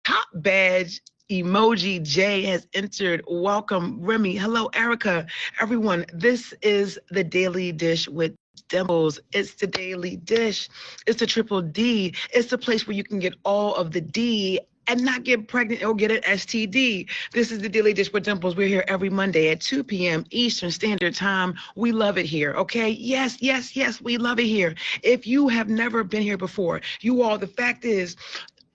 Top badge emoji J has entered. Welcome, Remy. Hello, Erica. Everyone, this is the Daily Dish with Dimples. It's the Daily Dish. It's the Triple D. It's the place where you can get all of the D and not get pregnant or get an STD. This is the Daily Dish with Dimples. We're here every Monday at 2 p.m. Eastern Standard Time. We love it here, okay? Yes, yes, yes, we love it here. If you have never been here before, you all, the fact is,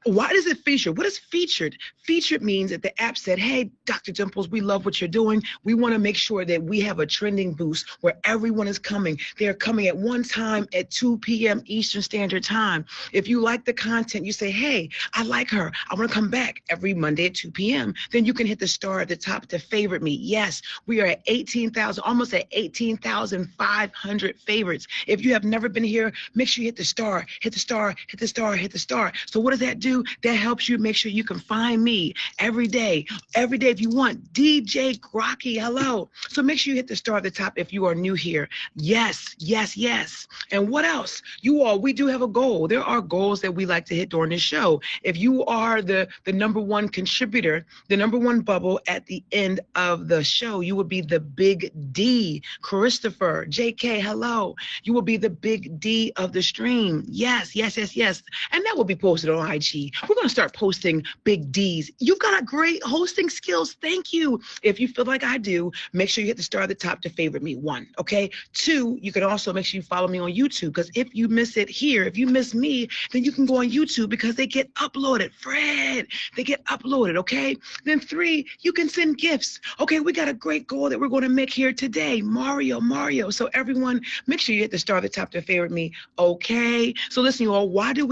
why does it feature? What is featured? Featured means that the app said, hey, Dr. Dimples, we love what you're doing. We want to make sure that we have a trending boost where everyone is coming. They're coming at one time at 2 p.m. Eastern Standard Time. If you like the content, you say, hey, I like her. I want to come back every Monday at 2 p.m. Then you can hit the star at the top to favorite me. Yes, we are at 18,000, almost at 18,500 favorites. If you have never been here, make sure you hit the star, hit the star, hit the star, hit the star. So what does that do? That helps you make sure you can find me every day if you want. DJ Grocky, hello. So make sure you hit the star at the top if you are new here. Yes, yes, yes. And what else? You all, we do have a goal. There are goals that we like to hit during this show. If you are the number one contributor, the number one bubble at the end of the show, you will be the big D. Christopher, JK, hello. You will be the big D of the stream. Yes, yes, yes, yes. And that will be posted on IG. We're going to start posting big D's. You've got a great hosting skills. Thank you. If you feel like I do, make sure you hit the star at the top to favorite me. 1, okay? 2, you can also make sure you follow me on YouTube, because if you miss it here, if you miss me, then you can go on YouTube because they get uploaded. Fred, they get uploaded, okay? Then 3, you can send gifts. Okay, we got a great goal that we're going to make here today. Mario. So everyone, make sure you hit the star at the top to favorite me, okay? So listen, you all, why do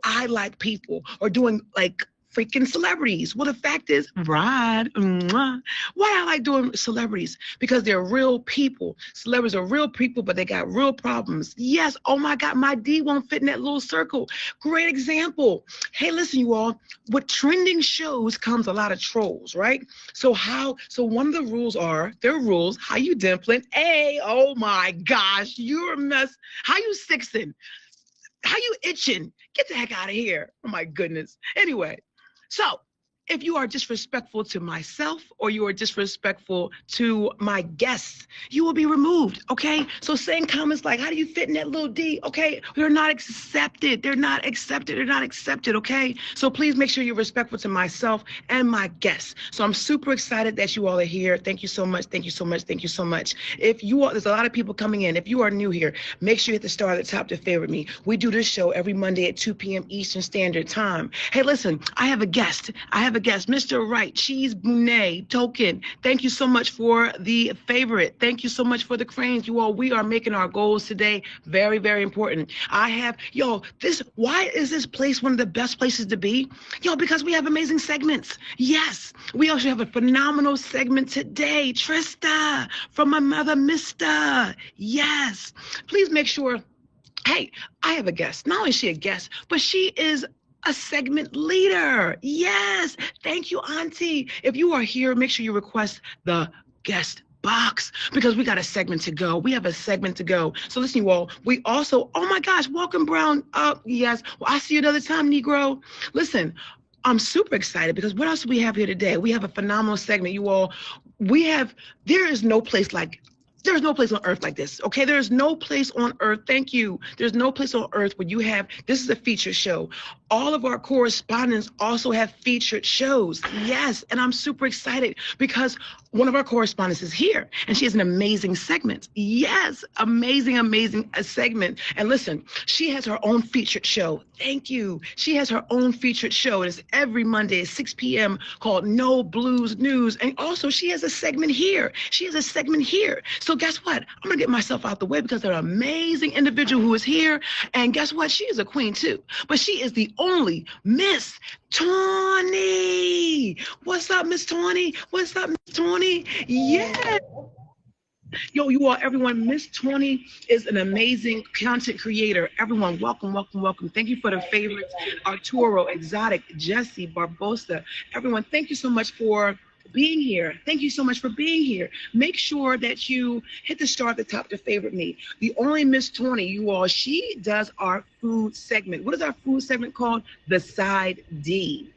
I like people or doing like freaking celebrities? Well, the fact is, Rod, why I like doing celebrities? Because they're real people. Celebrities are real people, but they got real problems. Yes, oh my God, my D won't fit in that little circle. Great example. Hey, listen, you all, with trending shows comes a lot of trolls, right? So one of the rules are, how you dimpling? Hey, oh my gosh, you're a mess. How you sixing? How you itching? Get the heck out of here. Oh my goodness. Anyway, so if you are disrespectful to myself or you are disrespectful to my guests, you will be removed, okay? So saying comments like, how do you fit in that little D, okay? They're not accepted. They're not accepted, okay? So please make sure you're respectful to myself and my guests. So I'm super excited that you all are here. Thank you so much. Thank you so much. Thank you so much. There's a lot of people coming in. If you are new here, make sure you hit the star at the top to favorite me. We do this show every Monday at 2 p.m. Eastern Standard Time. Hey, listen, I have a guest, Mr. Right, Cheese Bonet Token. Thank you so much for the favorite. Thank you so much for the cranes. You all, we are making our goals today very, very important. Why is this place one of the best places to be? Because we have amazing segments. Yes, we also have a phenomenal segment today. Trista from my mother, Mr. Yes, please make sure. Hey, I have a guest. Not only is she a guest, but she is a segment leader. Yes. Thank you, Auntie. If you are here, make sure you request the guest box because we got a segment to go. We have a segment to go. So listen, you all, we also, oh my gosh, welcome, Brown. Yes. Well, I'll see you another time, Negro. Listen, I'm super excited because what else do we have here today? We have a phenomenal segment, you all. There's no place on earth like this, okay? There's no place on earth, thank you. There's no place on earth where this is a featured show. All of our correspondents also have featured shows, yes, and I'm super excited because one of our correspondents is here and she has an amazing segment. Yes, amazing segment. And listen, she has her own featured show. Thank you. She has her own featured show. It's every Monday at 6 p.m. called No Blues News. And also she has a segment here. So guess what? I'm going to get myself out the way because they're an amazing individual who is here. And guess what? She is a queen too. But she is the only Miss Tawny. What's up, Miss Tawny? Yeah. Yo, you all, everyone, Miss Tawny is an amazing content creator. Everyone, welcome. Thank you for the favorites. Arturo, Exotic, Jesse, Barbosa. Everyone, thank you so much for being here. Make sure that you hit the star at the top to favorite me. The only Miss Tawny, you all, she does our food segment. What is our food segment called? The Side D.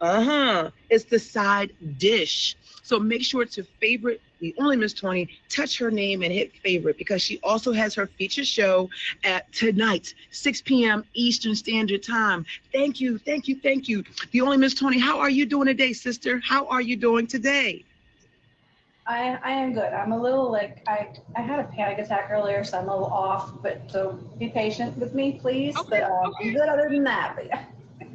It's the side dish. So make sure to favorite the Only Miss 20, touch her name and hit favorite, because she also has her feature show at tonight, 6 p.m. Eastern Standard Time. Thank you, thank you, thank you. The Only Miss 20, how are you doing today, sister? How are you doing today? I am good. I'm a little like I had a panic attack earlier, so I'm a little off. But so be patient with me, please. Okay, But I'm okay. good other than that. But yeah.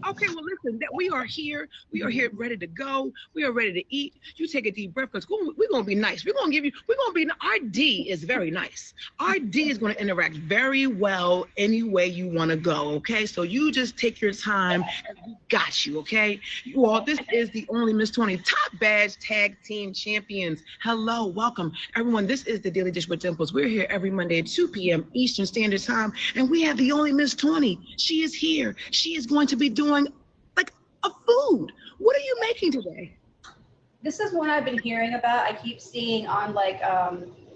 Okay, well, listen, that we are here. We are here ready to go. We are ready to eat. You take a deep breath, because we're going to be nice. We're going to give you, we're going to be, our D is very nice. Our D is going to interact very well any way you want to go, okay? So you just take your time, and we got you, okay? You all, this is the Only Miss 20 Top Badge Tag Team Champions. Hello, welcome. Everyone, this is the Daily Dish with Dimples. We're here every Monday at 2 p.m. Eastern Standard Time, and we have the Only Miss 20. She is here. She is going to be doing like a food. What are you making today? This is one I've been hearing about. I keep seeing on like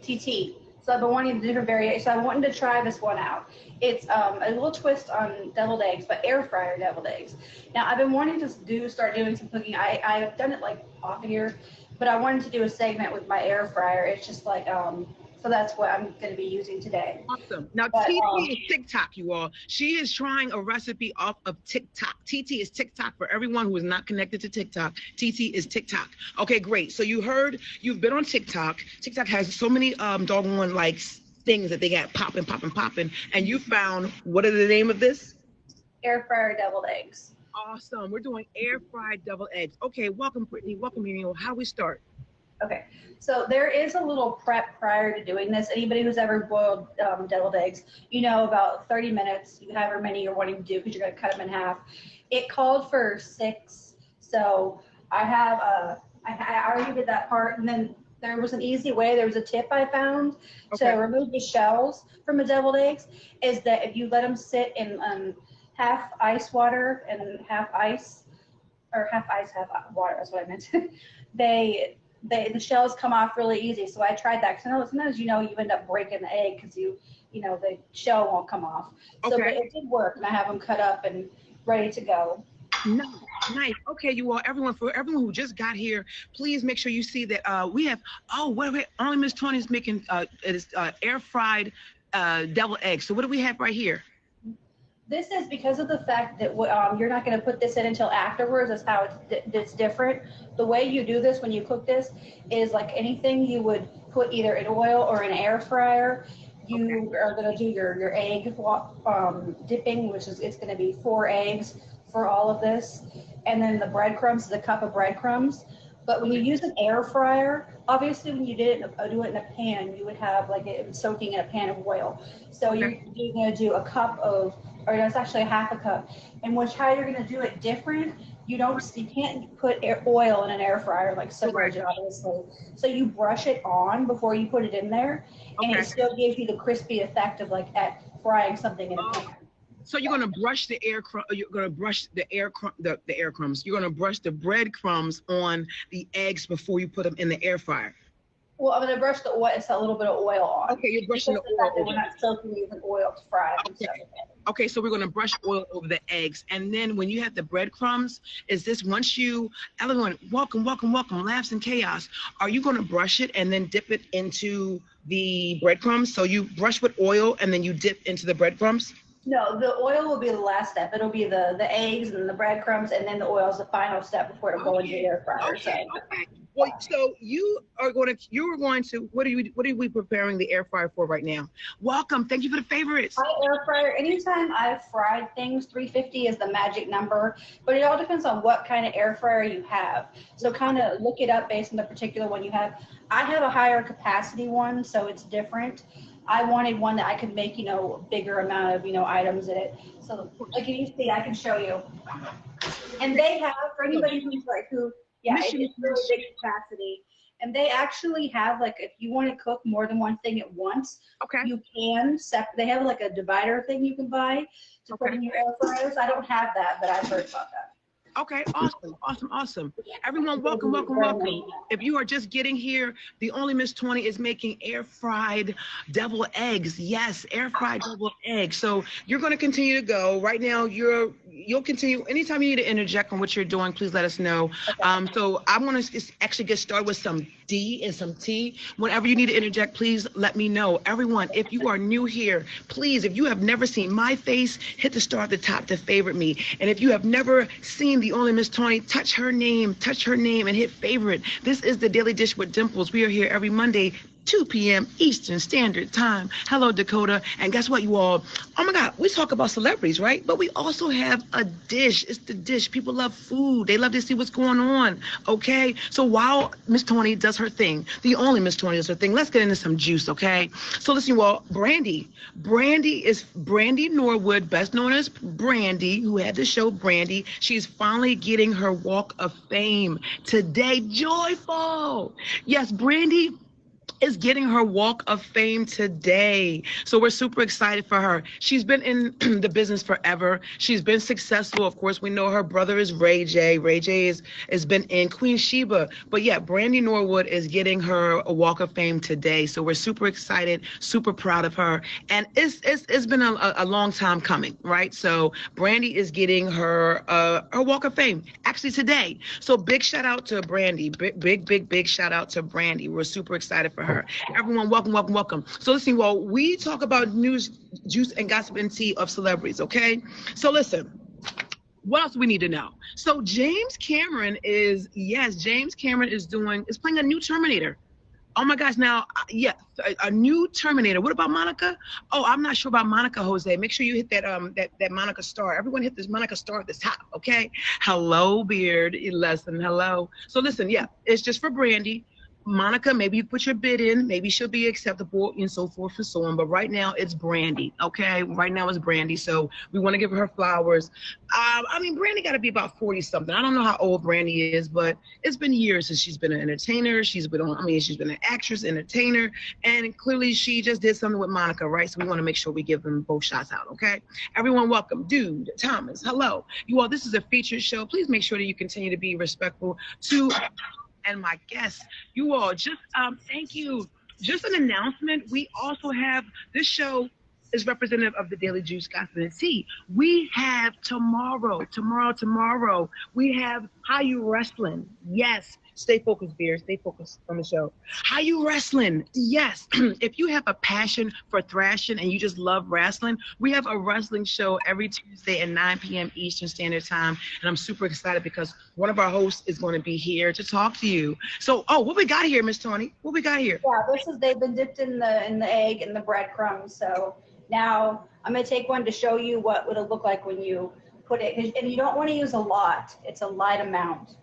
TT. So I've been wanting different variations. So I wanted to try this one out. It's a little twist on deviled eggs, but air fryer deviled eggs. Now I've been wanting to start doing some cooking. I've done it like off here, but I wanted to do a segment with my air fryer. It's just like so that's what I'm going to be using today. Awesome. Now, But TT is TikTok, you all. She is trying a recipe off of TikTok. TT is TikTok for everyone who is not connected to TikTok. TT is TikTok. Okay, great. So you heard, you've been on TikTok. TikTok has so many doggone like things that they got popping, popping, popping. And you found, what is the name of this? air fryer deviled eggs. Awesome. We're doing air fried deviled eggs. Okay, welcome, Brittany. Welcome, Muriel. How we start? Okay, so there is a little prep prior to doing this. Anybody who's ever boiled deviled eggs, you know about 30 minutes, you however many you're wanting to do because you're going to cut them in half. It called for 6, so I have I already did that part, and then there was an easy way. There was a tip I found to Okay. remove the shells from the deviled eggs. Is that if you let them sit in half ice water and half ice, or half ice, half water. That's what I meant. they the shells come off really easy. So I tried that because I know sometimes you end up breaking the egg because the shell won't come off. So but Okay. it did work, and I have them cut up and ready to go. Nice, nice. Okay, you all, everyone, for everyone who just got here, please make sure you see that we have. Oh, wait, Only Miss 20 is making it is air fried deviled eggs. So what do we have right here? This is because of the fact that you're not going to put this in until afterwards. That's how it's different. The way you do this when you cook this is like anything you would put either in oil or an air fryer. Okay. You are going to do your egg dipping, which is it's going to be 4 eggs for all of this, and then the breadcrumbs is a cup of breadcrumbs. But when you use an air fryer, obviously when you do it in a pan, you would have like it soaking in a pan of oil. So Okay. you're going to do a cup of, or that's actually a half a cup. And how you're going to do it different, you can't put oil in an air fryer like Correct. submerge it obviously. So you brush it on before you put it in there, and Okay. it still gives you the crispy effect of like at frying something in a Oh, pan. so you're gonna brush the air crumb. You're gonna brush the air crumbs. You're gonna brush the breadcrumbs on the eggs before you put them in the air fryer. Well, I'm going to brush the oil, it's a little bit of oil on, Okay, you're brushing because the of the oil fact that over we're it. not soaking these in oil to fry them and Okay. stuff. Okay, so we're gonna brush oil over the eggs, and then when you have the breadcrumbs, is this once you, everyone, welcome, welcome, welcome, laughs and chaos. Are you gonna brush it and then dip it into the breadcrumbs? So you brush with oil and then you dip into the breadcrumbs? No, the oil will be the last step. It'll be the eggs and the breadcrumbs, and then the oil is the final step before it'll go into the Okay, air fryer. So, okay, okay. Well, so you are going to, what are we preparing the air fryer for right now? Welcome, thank you for the favorites. my air fryer, anytime I've fried things, 350 is the magic number, but it all depends on what kind of air fryer you have. So kind of look it up based on the particular one you have. I have a higher capacity one, so it's different. I wanted one that I could make, a bigger amount of, items in it. So like you see, I can show you. And they have, for anybody who's like yeah, Mission it's really big capacity. And they actually have like, if you want to cook more than one thing at once, Okay, you can they have like a divider thing you can buy to put okay. in your air fryers. I don't have that, but I've heard about that. Okay, awesome, awesome, awesome. Everyone, welcome, welcome, welcome. If you are just getting here, the Only Miss 20 is making air fried devil eggs. Yes, air fried devil eggs. So you're going to continue to go. Right now, you'll continue. Anytime you need to interject on what you're doing, please let us know. So I'm going to actually get started with some D and some T. Whenever you need to interject, please let me know. Everyone, if you are new here, please, if you have never seen my face, hit the star at the top to favorite me. And if you have never seen the Only Miss 20, touch her name, and hit favorite. This is the Daily Dish with Dimples. We are here every Monday, 2 p.m. Eastern Standard Time. Hello, Dakota. And guess what, you all? Oh my God, we talk about celebrities, right? But we also have a dish. It's the dish. People love food. They love to see what's going on, okay? So while Miss 20 does her thing, the Only Miss 20 does her thing, let's get into some juice, okay? So listen, you all, Brandy. Brandy is Brandy Norwood, best known as Brandy, who had the show Brandy. She's finally getting her Walk of Fame today. Joyful. Yes, Brandy is getting her Walk of Fame today. So we're super excited for her. She's been in the business forever. She's been successful. Of course, we know her brother is Ray J. Ray J has been in Queen Sheba. But yeah, Brandy Norwood is getting her a Walk of Fame today. So we're super excited, super proud of her. And it's been a long time coming, right? So Brandy is getting her Walk of Fame actually today. So big shout out to Brandy. Big shout out to Brandy. We're super excited for her. Everyone, welcome, welcome, welcome. So listen, well, we talk about news, juice, and gossip and tea of celebrities, okay? So listen, what else do we need to know? So James Cameron is playing a new Terminator. Oh my gosh, now, yeah, a new Terminator. What about Monica? Oh, I'm not sure about Monica, Jose. Make sure you hit that Monica star. Everyone hit this Monica star at the top, okay? Hello, Beard lesson, hello. So listen, yeah, it's just for Brandy. Monica, maybe you put your bid in, maybe she'll be acceptable and so forth and so on. But right now it's Brandy, okay? Right now it's Brandy. So we want to give her flowers. I mean, Brandy got to be about 40 something. I don't know how old Brandy is, but it's been years since she's been an entertainer. She's been an actress, entertainer, and clearly she just did something with Monica, right? So we want to make sure we give them both shots out, okay? Everyone, welcome. Dude, Thomas, hello. You all, this is a featured show. Please make sure that you continue to be respectful to and my guests. You all, just thank you. Just an announcement. We also have this show is representative of the Daily Juice, Gossip and Tea. We have tomorrow, we have How You Wrestling. Yes. Stay focused, Beer. Stay focused on the show. How You Wrestling? Yes. If you have a passion for thrashing and you just love wrestling, we have a wrestling show every Tuesday at 9 p.m. Eastern Standard Time. And I'm super excited because one of our hosts is going to be here to talk to you. So, what we got here, Miss Tony? What we got here? Yeah, they've been dipped in the egg and the breadcrumbs. So now I'm going to take one to show you what it'll look like when you put it. And you don't want to use a lot. It's a light amount.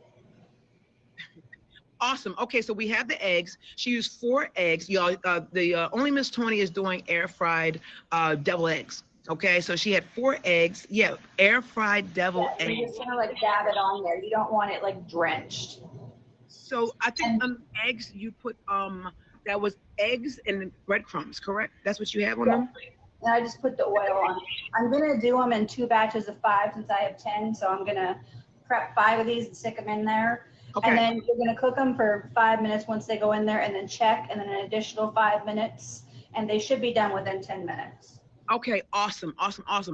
Awesome. Okay, so we have the eggs. She used 4 eggs. Y'all, the Only Miss 20 is doing air fried devil eggs. Okay, so she had 4 eggs. Yeah, air fried devil eggs. You just kind of like dab it on there. You don't want it like drenched. So I think eggs you put that was eggs and breadcrumbs, correct? That's what you have on them? And I just put the oil on. I'm gonna do them in 2 batches of 5 since I have 10. So I'm gonna prep 5 of these and stick them in there. Okay. And then you're gonna cook them for 5 minutes once they go in there, and then check, and then an additional 5 minutes, and they should be done within 10 minutes. Okay, awesome.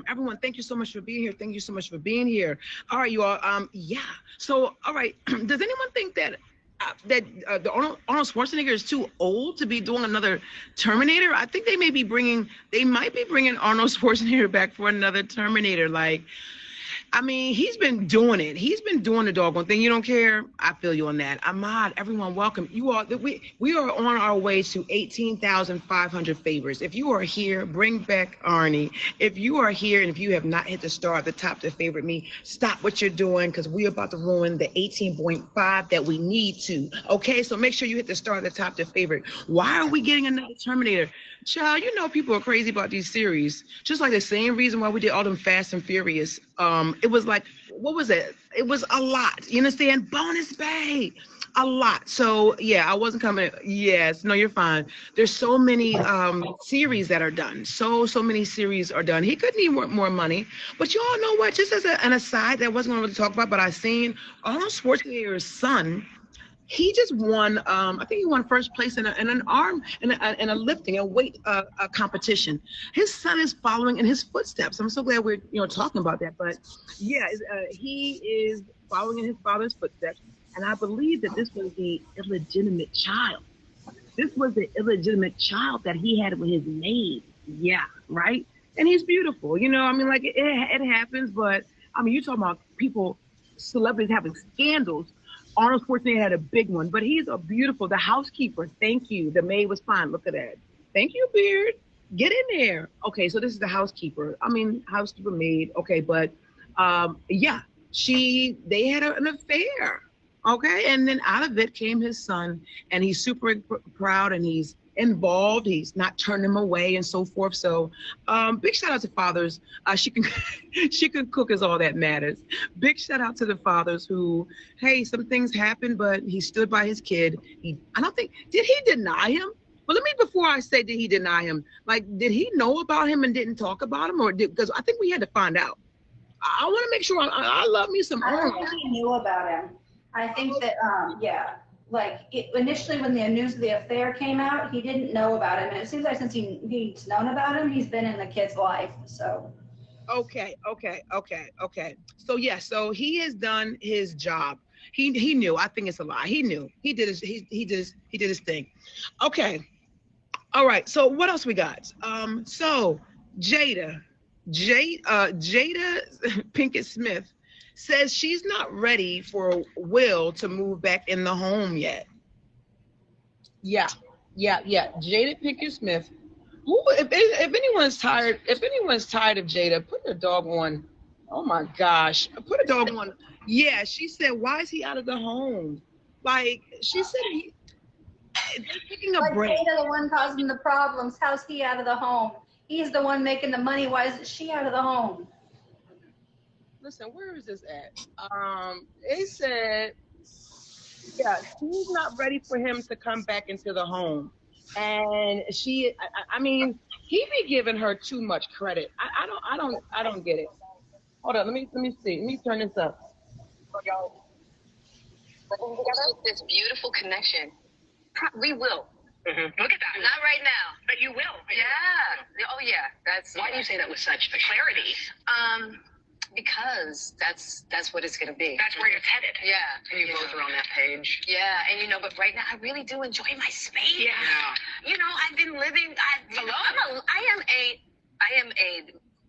Everyone, thank you so much for being here. Thank you so much for being here. All right, you all. Yeah. So, all right. Does anyone think that the Arnold Schwarzenegger is too old to be doing another Terminator? I think they might be bringing Arnold Schwarzenegger back for another Terminator. Like, I mean, he's been doing it. He's been doing the doggone thing. You don't care? I feel you on that. Ahmad, everyone, welcome. You all, we are on our way to 18,500 favors. If you are here, bring back Arnie. If you are here and if you have not hit the star at the top to favorite me, stop what you're doing because we're about to ruin the 18.5 that we need to. Okay, so make sure you hit the star at the top to favorite. Why are we getting another Terminator? Child, you know people are crazy about these series. Just like the same reason why we did all them Fast and Furious. It was like, what was it? It was a lot. You understand? Bonus Bay. A lot. So yeah, I wasn't coming. Yes, no, you're fine. There's so many series that are done. So many series are done. He could need more money. But you all know what? Just as an aside that I wasn't going to really talk about, but I seen Arnold Schwarzenegger's son. He just won. I think he won first place in a lifting, a weight competition. His son is following in his footsteps. I'm so glad we're talking about that. But yeah, he is following in his father's footsteps, and I believe that this was the illegitimate child. This was the illegitimate child that he had with his maid. Yeah, right. And he's beautiful. I mean, like it happens, but I mean, you talking about people, celebrities having scandals. Arnold Schwarzenegger had a big one, but he's a beautiful. The housekeeper, thank you. The maid was fine. Look at that. Thank you, Beard. Get in there. Okay, so this is the housekeeper. I mean, housekeeper maid. Okay, but yeah, they had an affair. Okay, and then out of it came his son, and he's super proud, and he's involved. He's not turning him away, and so forth. So, big shout out to fathers. She can she can cook is all that matters. Big shout out to the fathers who, hey, some things happen, but he stood by his kid. I don't think did he deny him? But before I say did he deny him, like did he know about him and didn't talk about him, or because I think we had to find out. I want to make sure. I love me some. I don't think he knew about him. I think that, yeah, like initially when the news of the affair came out, he didn't know about him. And it seems like since he's known about him, he's been in the kid's life. So. Okay. So yeah, so he has done his job. He knew. I think it's a lie. He knew. He did his thing. Okay. All right. So what else we got? So Jada Pinkett Smith says she's not ready for Will to move back in the home yet. Yeah. Jada Pinkett Smith. If anyone's tired of Jada, put the dog on. Oh my gosh, put a dog on. Yeah, she said, why is he out of the home? Like she said, they're taking a break. Jada, the one causing the problems. How's he out of the home? He's the one making the money. Why isn't she out of the home? Listen, where is this at? It said, yeah, she's not ready for him to come back into the home. And I mean, he be giving her too much credit. I don't get it. Hold on, let me see. Let me turn this up. This beautiful connection. We will. Mm-hmm. Look at that. Not right now. But you will. Yeah. Oh yeah. Why do you say that with such clarity? Because that's what it's gonna be. That's where you're headed. Yeah. And you both are on that page. Yeah, and but right now I really do enjoy my space. Yeah. I've been living. I am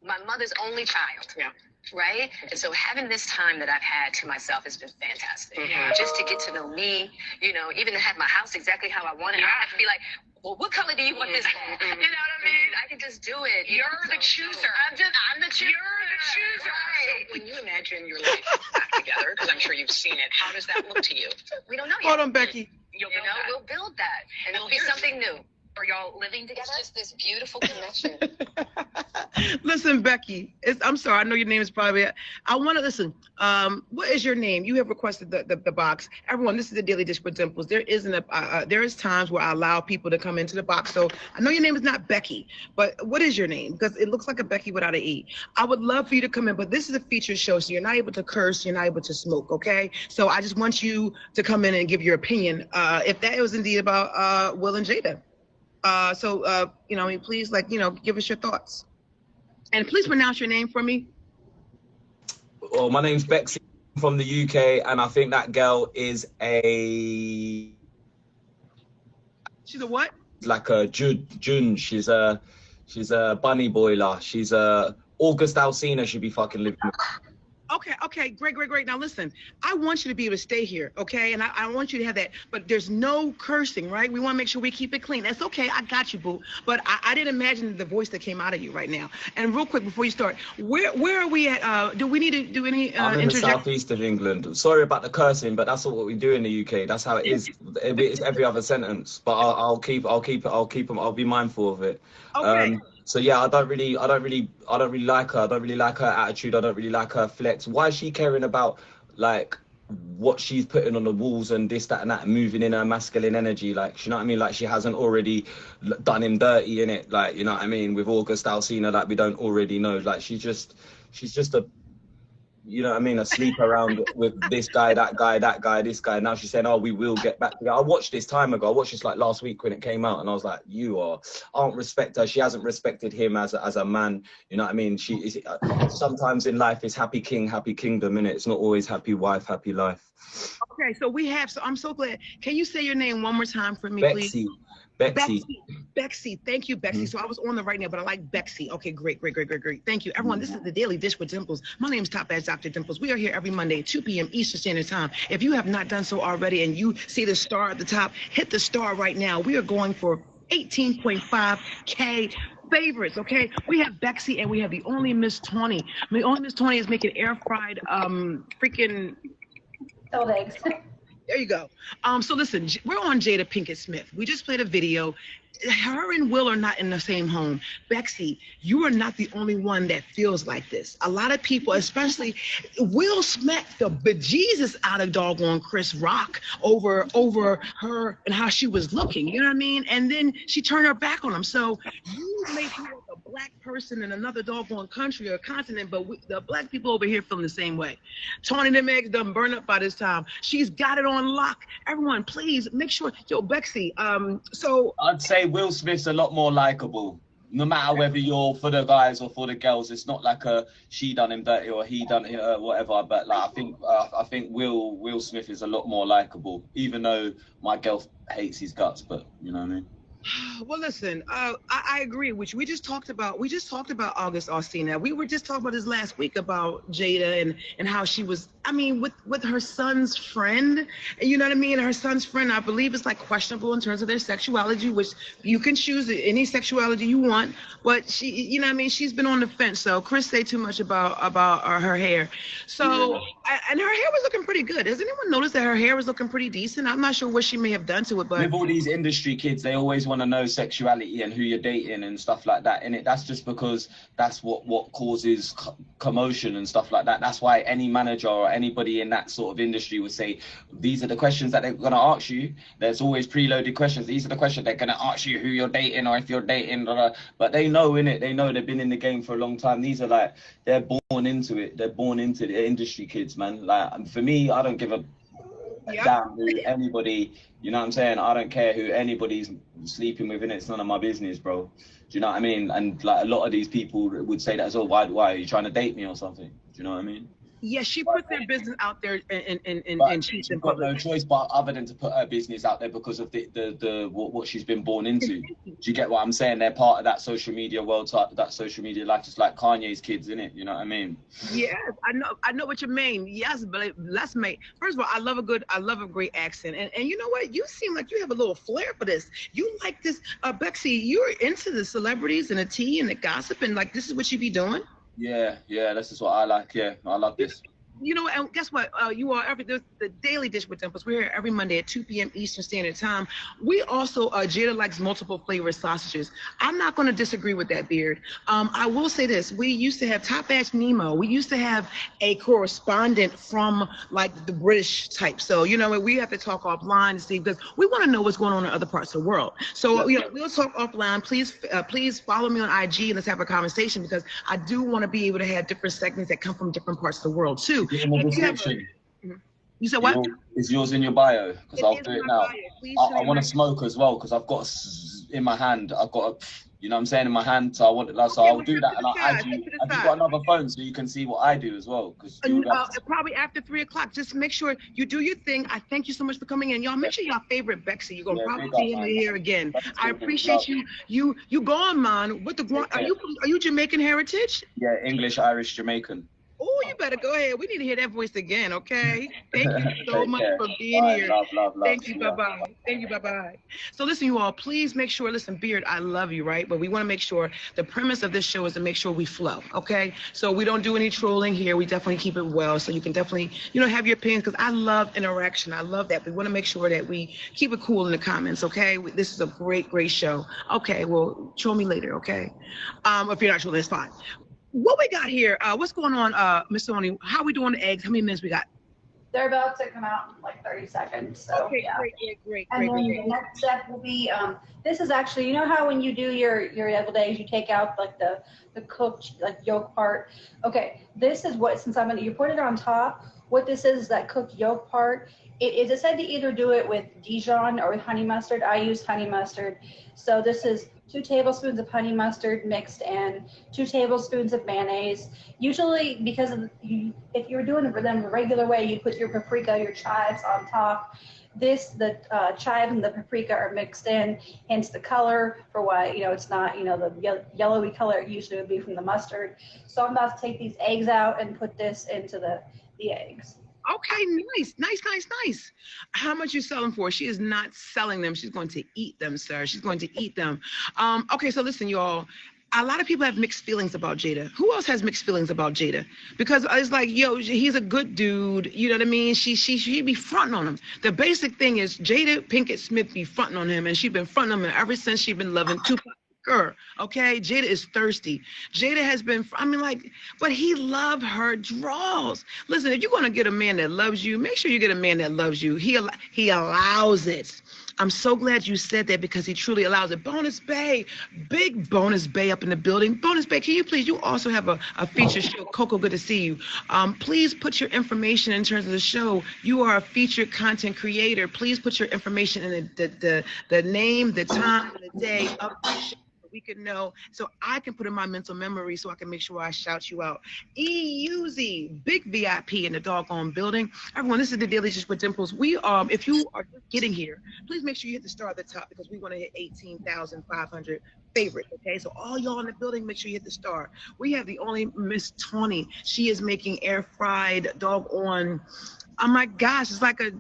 my mother's only child. Yeah. Right? And so having this time that I've had to myself has been fantastic. Mm-hmm. Just to get to know me, even to have my house exactly how I want it. Yeah. I don't have to be like, well, what color do you want this? Mm-hmm. You know what I mean? I can just do it. You're the chooser. I'm the chooser. You're the chooser. Right. So when you imagine your life back together, because I'm sure you've seen it, how does that look to you? We don't know yet. Hold on, Becky. We'll build that. And it'll be something new. Are y'all living together? It's just this beautiful connection. Listen, Becky. I'm sorry. I know your name is probably. I want to listen. What is your name? You have requested the box. Everyone, this is the Daily Dish with Dimples. There is times where I allow people to come into the box. So I know your name is not Becky, but what is your name? Because it looks like a Becky without an E. I would love for you to come in, but this is a featured show, so you're not able to curse. You're not able to smoke. Okay. So I just want you to come in and give your opinion. If that was indeed about Will and Jada. Please, give us your thoughts. And please pronounce your name for me. Well, my name's Bexy from the UK, and I think that girl is She's a what? Like a June. She's a bunny boiler. She's a August Alsina should be fucking living with. Okay, great. Now listen, I want you to be able to stay here, okay? And I want you to have that, but there's no cursing, right? We want to make sure we keep it clean. That's okay, I got you, boo. But I didn't imagine the voice that came out of you right now. And real quick, before you start, where are we at? Do we need to do any I'm in the southeast of England. Sorry about the cursing, but that's what we do in the UK. That's how it is. It's every other sentence, but I'll be mindful of it. Okay. So yeah, I don't really like her. I don't really like her attitude. I don't really like her flex. Why is she caring about like what she's putting on the walls and this, that, and that, moving in her masculine energy, like, you know what I mean? Like, she hasn't already done him dirty in it, like, you know what I mean? With August Alsina, like, we don't already know. Like, she's just a, you know what I mean, a sleep around with this guy, that guy, that guy, this guy. Now she's saying, oh, we will get back together. I watched this time ago. I watched this like last week when it came out, and I was like, I don't respect her. She hasn't respected him as a man. You know what I mean? She is. Sometimes in life, it's happy king, happy kingdom, innit? It's not always happy wife, happy life. Okay, so I'm so glad. Can you say your name one more time for me, Bexy. please? Bexy. Thank you, Bexy. So I was on the right now, but I like Bexy. Okay, great. Thank you, everyone. This is the Daily Dish with Dimples. My name is Top Edge Dr. Dimples. We are here every Monday at 2 p.m. Eastern Standard Time. If you have not done so already and you see the star at the top, hit the star right now. We are going for 18.5K favorites, okay? We have Bexy and we have the only Miss 20. The only Miss 20 is making air fried freaking Sold eggs. There you go. So listen, we're on Jada Pinkett Smith. We just played a video. Her and Will are not in the same home. Bexy, you are not the only one that feels like this. A lot of people, especially Will, smacked the bejesus out of doggone Chris Rock over her and how she was looking. You know what I mean? And then she turned her back on him. So you may feel like a black person in another doggone country or continent, but the black people over here feeling the same way. Tony them eggs done burn up by this time. She's got it on lock. Everyone, please make sure. Yo, Bexy. So I'd say Will Smith's a lot more likable. No matter whether you're for the guys or for the girls, it's not like a she done him dirty or he done it, whatever. But like I think Will Smith is a lot more likable, even though my girl hates his guts. But you know what I mean. Well, listen, I agree. Which we just talked about August Alsina. We were just talking about this last week about Jada and how she was. I mean, with her son's friend, you know what I mean. Her son's friend, I believe, is like questionable in terms of their sexuality, which you can choose any sexuality you want. But she, you know what I mean. She's been on the fence. So Chris say too much about her hair. So and her hair was looking pretty good. Has anyone noticed that her hair was looking pretty decent? I'm not sure what she may have done to it, but with all these industry kids, they always want to know sexuality and who you're dating and stuff like that. And that's just because that's what causes commotion and stuff like that. That's why any manager or anybody in that sort of industry would say, these are the questions that they're going to ask you. There's always preloaded questions. These are the questions they're going to ask you, who you're dating or if you're dating. But they know, innit? They know they've been in the game for a long time. These are like, they're born into it. They're born into the industry kids, man. Like, for me, I don't give a damn who anybody, you know what I'm saying? I don't care who anybody's sleeping with, and it's none of my business, bro. Do you know what I mean? And like a lot of these people would say that as well. Why are you trying to date me or something? Do you know what I mean? Yeah, she put their business out there and she's got no choice but other than to put her business out there because of the what she's been born into. Do you get what I'm saying? They're part of that social media world, that social media life, just like Kanye's kids, innit? You know what I mean? Yes, I know what you mean. Yes, but let's make, first of all, I love a great accent. And you know what? You seem like you have a little flair for this. You like this, Bexy, you're into the celebrities and the tea and the gossip, and like this is what you be doing? Yeah, this is what I like. Yeah, I love this. You know, and guess what? You are the Daily Dish with Dimples. We're here every Monday at 2 p.m. Eastern Standard Time. We also, Jada likes multiple flavored sausages. I'm not going to disagree with that, Beard. I will say this. We used to have Top Edge Nemo. We used to have a correspondent from like the British type. So, you know, we have to talk offline to see, because we want to know what's going on in other parts of the world. So, you know, we'll talk offline. Please follow me on IG and let's have a conversation, because I do want to be able to have different segments that come from different parts of the world too. In the description. You said what? Is yours in your bio? Because I'll do it now. I want to smoke as well, because I've got in my hand. I've got a, you know what I'm saying, in my hand. So I want it. So I'll do that, and I'll add you. Have you got another phone so you can see what I do as well? Because probably after 3 o'clock. Just make sure you do your thing. I thank you so much for coming in, y'all. Make sure y'all favorite Bexy. You're gonna probably see him here again. I appreciate you. You gone, man. What the? Are you Jamaican heritage? Yeah, English, Irish, Jamaican. Oh, you better go ahead. We need to hear that voice again, okay? Thank you so much for being here. Love. Thank you, bye-bye. Thank you, bye-bye. So listen, you all, please make sure, listen, Beard, I love you, right? But we want to make sure, the premise of this show is to make sure we flow, okay? So we don't do any trolling here. We definitely keep it well. So you can definitely, you know, have your opinions, because I love interaction. I love that. We want to make sure that we keep it cool in the comments, okay? This is a great show. Okay, well, show me later, okay? If you're not trolling, it's fine. What we got here? What's going on, Miss Sony? How we doing the eggs? How many minutes we got? They're about to come out in like 30 seconds. So Okay, yeah. great. And then the next step will be, this is actually, you know how when you do your deviled eggs, you take out like the cooked like yolk part. Okay, this is what, since you put it on top, what this is that cooked yolk part. It said to either do it with Dijon or with honey mustard. I use honey mustard. So this is 2 tablespoons of honey mustard mixed in, 2 tablespoons of mayonnaise. Usually, because if you're doing them the regular way, you put your paprika, your chives on top. The chive and the paprika are mixed in, hence the color for why, it's not, the yellowy color it usually would be from the mustard. So I'm about to take these eggs out and put this into the eggs. Okay, nice. How much you selling for? She is not selling them. She's going to eat them, sir. She's going to eat them. Okay, so listen, y'all. A lot of people have mixed feelings about Jada. Who else has mixed feelings about Jada? Because it's like, yo, he's a good dude. You know what I mean? She be fronting on him. The basic thing is Jada Pinkett Smith be fronting on him, and she been fronting on him ever since she been loving Tupac. Okay, Jada is thirsty. Jada has been, but he loved her draws. Listen, if you're gonna get a man that loves you, make sure you get a man that loves you. He allows it. I'm so glad you said that because he truly allows it. Bonus Bay, big Bonus Bay up in the building. Bonus Bay, can you please, you also have a feature show. Coco, good to see you. Please put your information in terms of the show. You are a featured content creator. Please put your information in the name, the time, and the day of the show. We can know, so I can put in my mental memory so I can make sure I shout you out. EUZ, big VIP in the doggone building. Everyone, this is the Daily Dish with Dimples. We if you are just getting here, please make sure you hit the star at the top because we want to hit 18,500 favorites. Okay, so all y'all in the building, make sure you hit the star. We have the only Miss Tawny. She is making air fried doggone. Oh my gosh, it's like a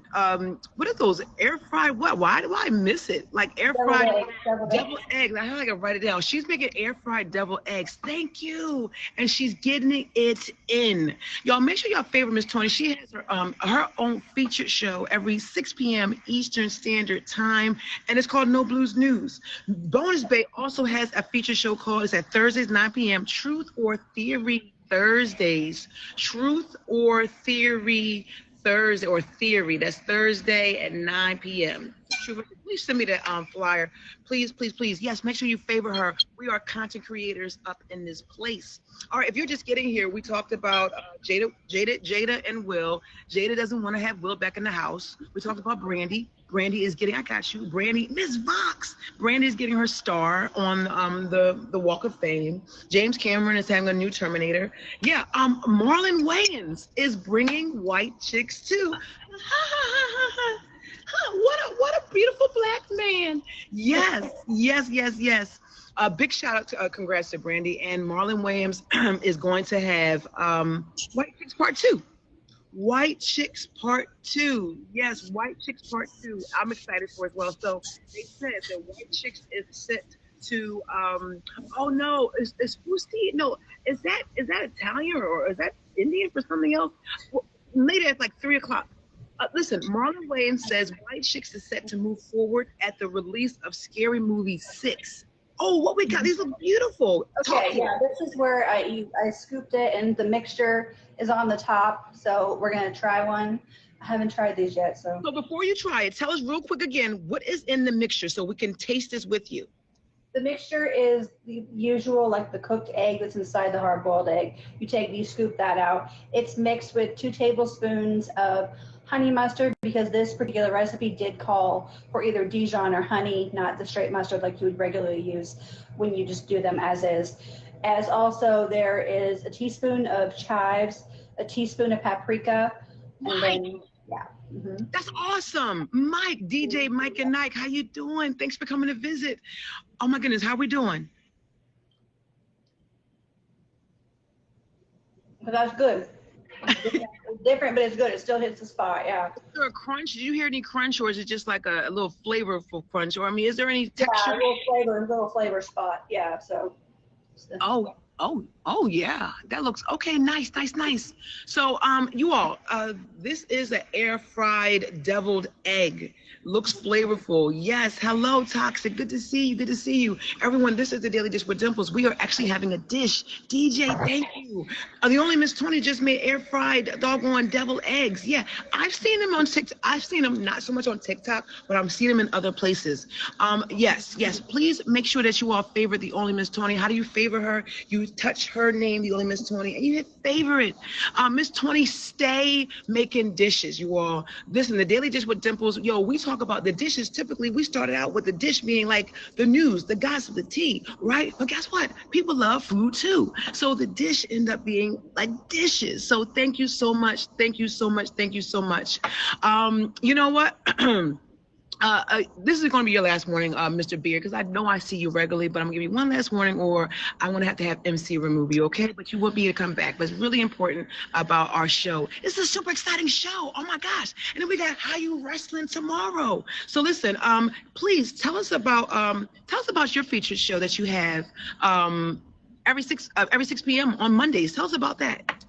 what are those air fried? What? Why do I miss it? Like air fried deviled eggs. I have to write it down. She's making air fried deviled eggs. Thank you, and she's getting it in. Y'all make sure y'all favorite Miss Tawny. She has her own featured show every 6 p.m. Eastern Standard Time, and it's called No Blues News. Bonus Bay also has a featured show called, it's at Thursdays 9 p.m. Truth or Theory Thursdays. Truth or Theory Thursday or Theory. That's Thursday at 9 p.m. Please send me the flyer. Please. Yes, make sure you favor her. We are content creators up in this place. All right, if you're just getting here, we talked about Jada and Will. Jada doesn't want to have Will back in the house. We talked about Brandy. Brandy is getting, I got you, Brandy, Miss Vox. Brandy is getting her star on the Walk of Fame. James Cameron is having a new Terminator. Yeah, Marlon Wayans is bringing White Chicks too. What a beautiful black man. Yes. A big shout out to congrats to Brandy, and Marlon Wayans is going to have White Chicks Part 2. White Chicks Part 2. Yes, White Chicks Part 2. I'm excited for it as well. So they said that White Chicks is set to oh no, is Fusti? No, is that Italian or is that Indian for something else? Well, later at like 3 o'clock. Listen, Marlon Wayans says White Chicks is set to move forward at the release of Scary Movie 6. Oh, what we got? These look beautiful. Okay, yeah, this is where I scooped it, and the mixture is on the top. So we're gonna try one. I haven't tried these yet, so. So before you try it, tell us real quick again what is in the mixture so we can taste this with you. The mixture is the usual, like the cooked egg that's inside the hard-boiled egg. You scoop that out. It's mixed with 2 tablespoons of honey mustard, because this particular recipe did call for either Dijon or honey, not the straight mustard like you would regularly use when you just do them as is. As also there is a teaspoon of chives, a teaspoon of paprika, and then, yeah. Mm-hmm. That's awesome. Mike, DJ Mike and Nike, how you doing? Thanks for coming to visit. Oh my goodness, how we doing? But that's good. It's different, but it's good. It still hits the spot, yeah. Is there a crunch? Did you hear any crunch, or is it just like a little flavorful crunch? Or I mean, is there any texture? Yeah, a little flavor spot, yeah. So. Oh, Oh yeah, that looks okay. Nice, nice, nice. So, you all, this is an air fried deviled egg. Looks flavorful. Yes. Hello, Toxic. Good to see you. Good to see you, everyone. This is the Daily Dish with Dimples. We are actually having a dish. DJ, thank you. The only Miss Tony just made air fried doggone deviled eggs. Yeah, I've seen them on TikTok. I've seen them not so much on TikTok, but I've seen them in other places. Yes, yes. Please make sure that you all favorite the only Miss Tony. How do you favor her? You touch her name, the only Miss Tony, and you hit favorite. Miss Tony, stay making dishes, you all. Listen, the Daily Dish with Dimples, yo, we talk about the dishes. Typically, we started out with the dish being like the news, the gossip, the tea, right? But guess what? People love food too. So the dish end up being like dishes. So thank you so much. Thank you so much. Thank you so much. You know what? This is going to be your last warning, Mr. Beard, because I know I see you regularly, but I'm going to give you one last warning, or I'm going to have MC remove you, okay? But you will be able to come back. But it's really important about our show. It's a super exciting show. Oh my gosh! And then we got How You Wrestling tomorrow. So listen, please tell us about your featured show that you have every 6 p.m. on Mondays. Tell us about that.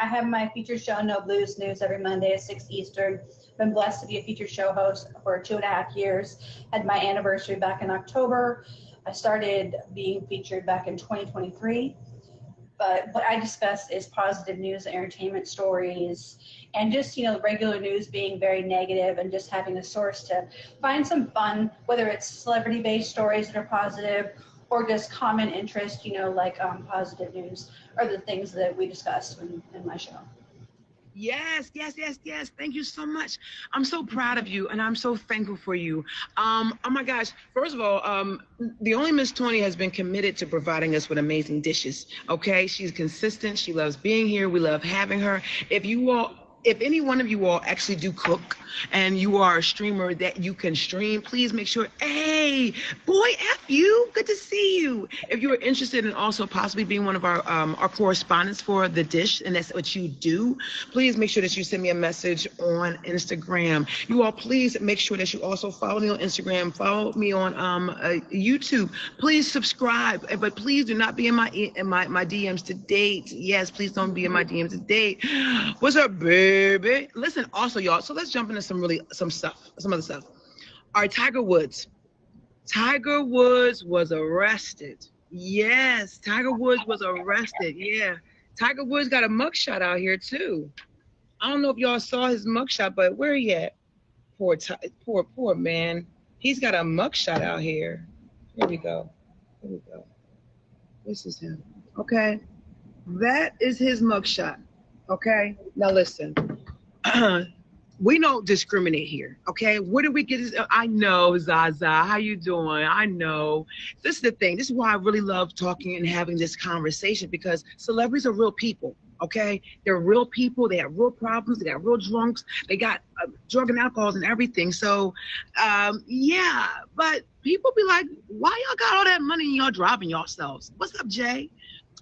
I have my featured show, No Blues News, every Monday at 6 Eastern. Been blessed to be a featured show host for 2.5 years. Had my anniversary back in October. I started being featured back in 2023. But what I discuss is positive news, entertainment stories, and just, regular news being very negative, and just having a source to find some fun, whether it's celebrity-based stories that are positive or just common interest, like positive news are the things that we discuss in my show. Yes, yes, yes, yes. Thank you so much. I'm so proud of you, and I'm so thankful for you. Oh my gosh. First of all, the only Miss Tony has been committed to providing us with amazing dishes. Okay, she's consistent. She loves being here. We love having her. If any one of you all actually do cook and you are a streamer that you can stream, please make sure, hey, boy, F you, good to see you. If you are interested in also possibly being one of our correspondents for The Dish, and that's what you do, please make sure that you send me a message on Instagram. You all, please make sure that you also follow me on Instagram, follow me on YouTube. Please subscribe, but please do not be in my DMs to date. Yes, please don't be in my DMs to date. What's up, babe? Listen, also, y'all, so let's jump into some other stuff. All right, Tiger Woods was arrested. Yes, Tiger Woods was arrested. Yeah, Tiger Woods got a mugshot out here too. I don't know if y'all saw his mugshot, but where he at? Poor man. He's got a mugshot out here. Here we go. This is him. Okay, that is his mugshot. Okay, now listen, we don't discriminate here. Okay, where do we get this? I know, Zaza, how you doing? I know. This is the thing. This is why I really love talking and having this conversation, because celebrities are real people. Okay, they're real people. They have real problems. They got real drunks. They got drug and alcohols and everything. So, yeah. But people be like, why y'all got all that money and y'all driving yourselves? What's up, Jay?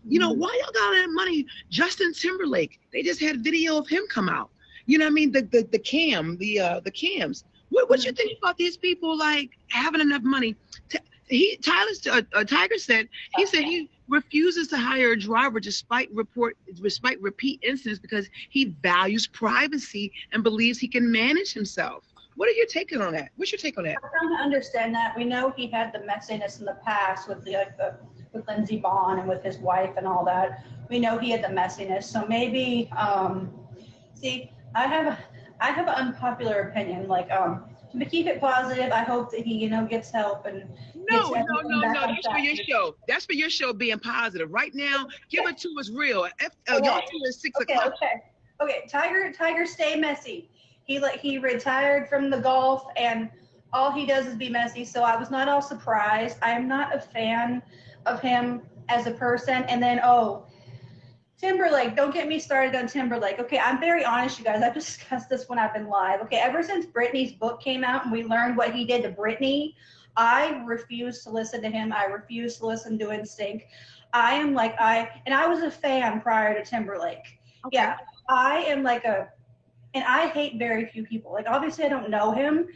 Why y'all got all that money? Justin Timberlake, they just had video of him come out. You know what I mean? The cams. What you think about these people like having enough money? Tiger said he refuses to hire a driver despite repeat incidents because he values privacy and believes he can manage himself. What are your take on that? What's your take on that? I don't understand that. We know he had the messiness in the past with with Lindsey Vonn and with his wife and all that. We know he had the messiness. So maybe, see, I have an unpopular opinion. Like, to keep it positive, I hope that he, gets help and. No. That's for your show. That's for your show being positive. Right now, give it to us real. Y'all do it at 6 o'clock. Okay. Tiger, stay messy. He retired from the golf, and all he does is be messy. So I was not all surprised. I am not a fan of him as a person. And then, Timberlake, don't get me started on Timberlake. Okay, I'm very honest, you guys. I've discussed this when I've been live. Okay, ever since Britney's book came out and we learned what he did to Britney, I refuse to listen to him. I refuse to listen to NSYNC. And I was a fan prior to Timberlake. Okay. Yeah, I am and I hate very few people. Like, obviously I don't know him,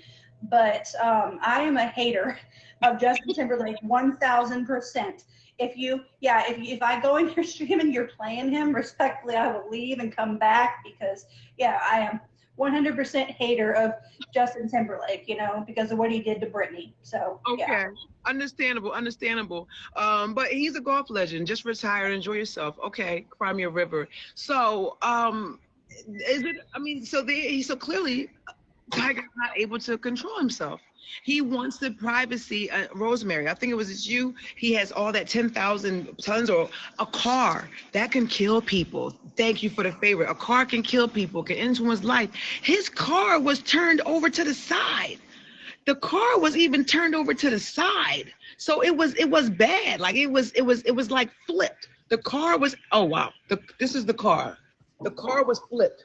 but I am a hater of Justin Timberlake 1000%. If I go in your stream and you're playing him, respectfully, I will leave and come back because, I am 100% hater of Justin Timberlake, because of what he did to Britney. So, Okay. yeah. Understandable. But he's a golf legend. Just retired. Enjoy yourself. Okay. Cry me a river. So, so clearly Tiger's not able to control himself. He wants the privacy. Rosemary, I think it's you. He has all that 10,000 tons or a car that can kill people. Thank you for the favor. A car can kill people, can end someone's life. His car was turned over to the side. The car was even turned over to the side. So it was bad. Like it was like flipped. The car was, oh wow. This is the car. The car was flipped.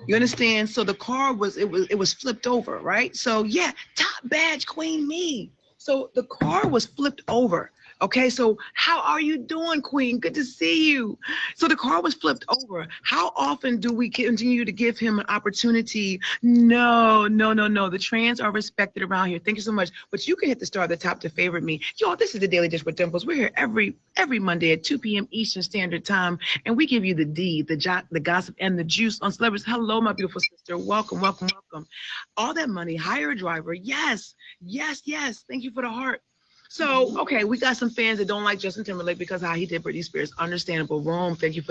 You understand? So the car was flipped over, right? So yeah, top badge queen me. So the car was flipped over. Okay, so how are you doing, Queen? Good to see you. So the car was flipped over. How often do we continue to give him an opportunity? No. The trans are respected around here. Thank you so much. But you can hit the star at the top to favorite me. Y'all, this is the Daily Dish with Dimples. We're here every Monday at 2 p.m. Eastern Standard Time, and we give you the gossip, and the juice on celebrities. Hello, my beautiful sister. Welcome. All that money, hire a driver. Yes. Thank you for the heart. So, okay, we got some fans that don't like Justin Timberlake because how he did Britney Spears. Understandable. Rome, thank you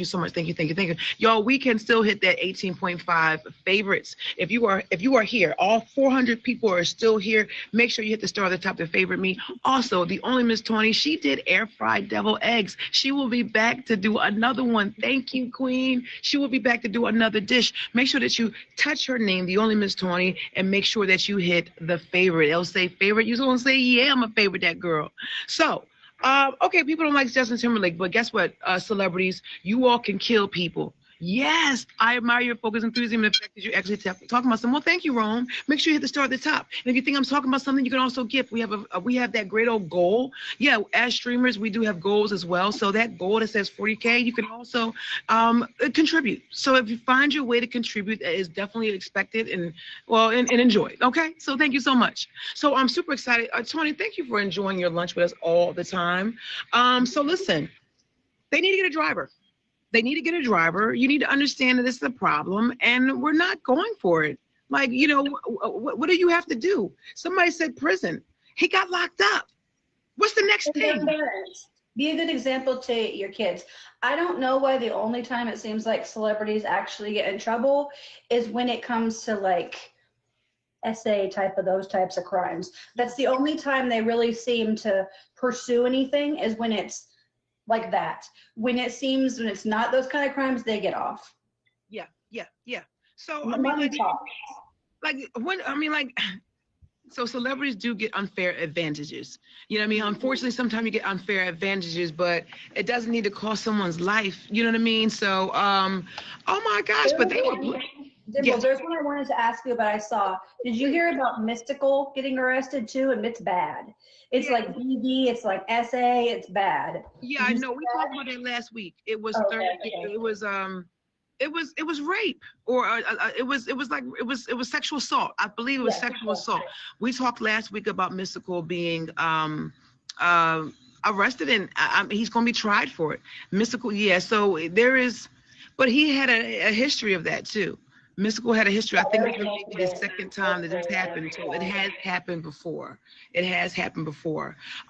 so much. Thank you. Y'all, we can still hit that 18.5 favorites. If you are here, all 400 people are still here. Make sure you hit the star at the top to favorite me. Also, the only Miss Tony, she did air fried devil eggs. She will be back to do another one. Thank you, Queen. She will be back to do another dish. Make sure that you touch her name, the only Miss Tony, and make sure that you hit the favorite. It'll say favorite. You're going to say, yeah, I'm a favorite. That girl. So, okay, people don't like Justin Timberlake, but guess what? Celebrities, you all can kill people. Yes, I admire your focus, enthusiasm, and the fact that you're actually talking about something. Well, thank you, Rome. Make sure you hit the star at the top. And if you think I'm talking about something, you can also gift. We have that great old goal. Yeah, as streamers, we do have goals as well. So that goal that says 40K, you can also contribute. So if you find your way to contribute, that is definitely expected and enjoyed. Okay, so thank you so much. So I'm super excited. Tony, thank you for enjoying your lunch with us all the time. So listen, they need to get a driver. You need to understand that this is a problem, and we're not going for it. Like, what do you have to do? Somebody said prison. He got locked up. What's the next thing? Be a good example to your kids. I don't know why the only time it seems like celebrities actually get in trouble is when it comes to like those types of crimes. That's the only time they really seem to pursue anything is when it's like that. When it's not those kind of crimes, they get off. Yeah. So so celebrities do get unfair advantages. You know what I mean? Unfortunately, sometimes you get unfair advantages, but it doesn't need to cost someone's life. You know what I mean? So, oh my gosh, but they were. Yes. There's one I wanted to ask you about. I saw. Did you hear about Mystical getting arrested too? And it's bad. It's like BD. It's like SA. It's bad. Yeah, I know. We talked about it last week. It was It was rape, or it was sexual assault. I believe it was sexual assault. We talked last week about Mystical being arrested, and he's going to be tried for it. Mystical, yeah. So there is, but he had a history of that too. Mystical had a history. I think this may be the second time that this happened. So it has happened before.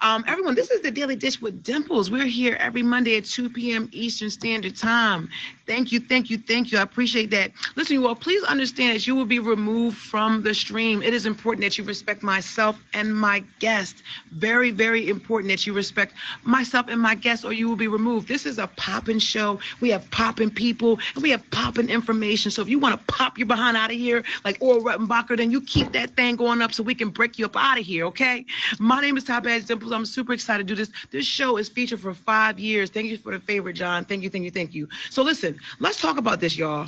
Everyone, this is the Daily Dish with Dimples. We're here every Monday at 2 p.m. Eastern Standard Time. Thank you. I appreciate that. Listen, you all, please understand that you will be removed from the stream. It is important that you respect myself and my guest. Very, very important that you respect myself and my guest, or you will be removed. This is a popping show. We have popping people, and we have popping information. So if you want to pop your behind out of here like Oral Ruttenbacher, then you keep that thing going up so we can break you up out of here, okay? My name is Top Badge Dimples. I'm super excited to do this. This show is featured for 5 years. Thank you for the favorite, John. Thank you. So listen, let's talk about this, y'all.